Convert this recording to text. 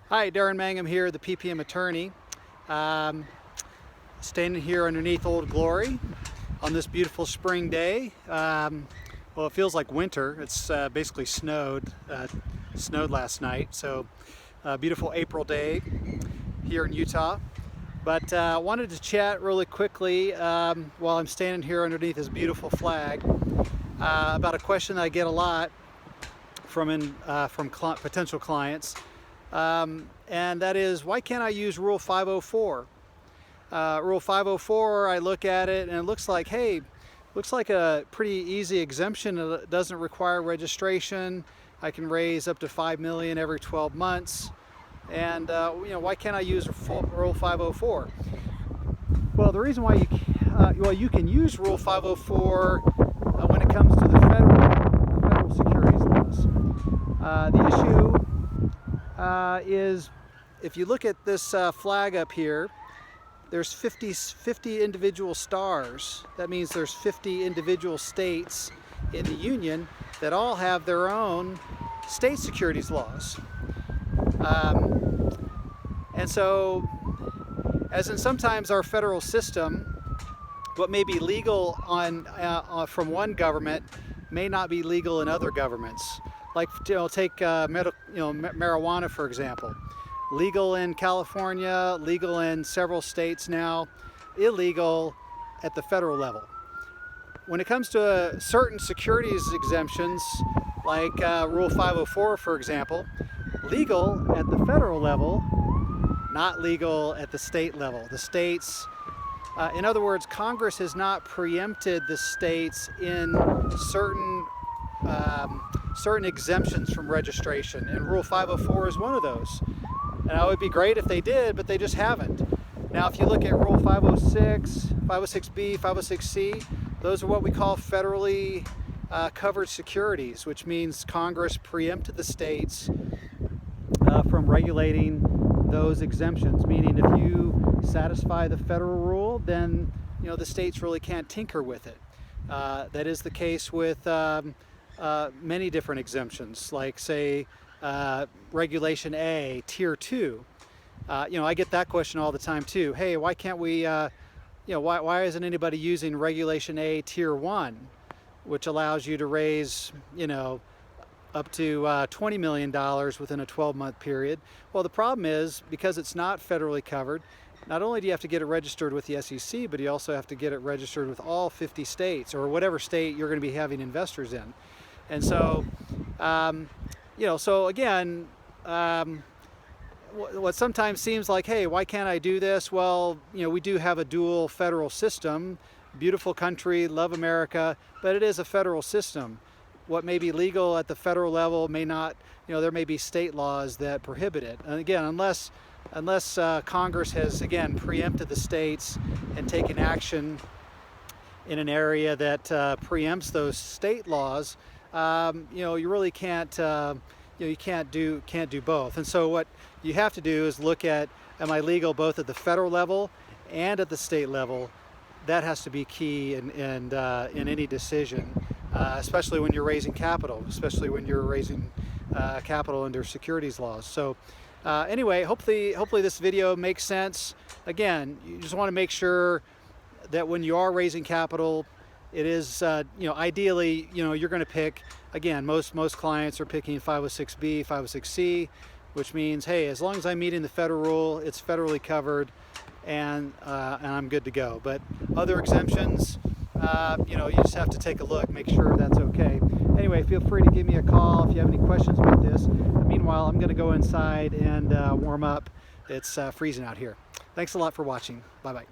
Hi, Darin Mangum here, the PPM attorney. Standing here underneath Old Glory on this beautiful spring day. Well, it feels like winter. It's basically snowed last night, so a beautiful April day here in Utah. But I wanted to chat really quickly while I'm standing here underneath this beautiful flag about a question that I get a lot from potential clients. And that is, why can't I use Rule 504? Rule 504, I look at it and it looks like, hey, looks like a pretty easy exemption. It doesn't require registration. I can raise up to $5 million every 12 months. And why can't I use Rule 504? Well, the reason why you can use Rule 504 when it comes to the federal securities laws. The issue is, if you look at this flag up here, there's 50 individual stars. That means there's 50 individual states in the Union that all have their own state securities laws. And so, as in sometimes our federal system, what may be legal from one government may not be legal in other governments. Like, take marijuana, for example. Legal in California, legal in several states now, illegal at the federal level. When it comes to certain securities exemptions, like Rule 504, for example, legal at the federal level, not legal at the state level. The states, in other words, Congress has not preempted the states in certain exemptions from registration, and Rule 504 is one of those. Now, it would be great if they did, but they just haven't. Now, if you look at Rule 506, 506B, 506C, those are what we call federally covered securities, which means Congress preempted the states from regulating those exemptions, meaning if you satisfy the federal rule, then the states really can't tinker with it. That is the case with many different exemptions, like, say, Regulation A, Tier 2. I get that question all the time too. Hey, why can't we, why isn't anybody using Regulation A, Tier 1, which allows you to raise, up to $20 million within a 12-month period? Well, the problem is, because it's not federally covered, not only do you have to get it registered with the SEC, but you also have to get it registered with all 50 states, or whatever state you're going to be having investors in. And so, so again, what sometimes seems like, hey, why can't I do this? Well, we do have a dual federal system. Beautiful country, love America, but it is a federal system. What may be legal at the federal level may not, there may be state laws that prohibit it. And again, unless Congress has, again, preempted the states and taken action in an area that preempts those state laws, you really can't, you can't do both. And so what you have to do is look at, am I legal both at the federal level and at the state level? That has to be key in any decision, especially when you're raising capital, especially when you're raising capital under securities laws. So anyway, hopefully this video makes sense. Again, you just want to make sure that when you are raising capital, it is, ideally, you're going to pick, again, most clients are picking 506B, 506C, which means, hey, as long as I'm meeting the federal rule, it's federally covered, and I'm good to go. But other exemptions, you just have to take a look, make sure that's okay. Anyway, feel free to give me a call if you have any questions about this. Meanwhile, I'm going to go inside and warm up. It's freezing out here. Thanks a lot for watching. Bye-bye.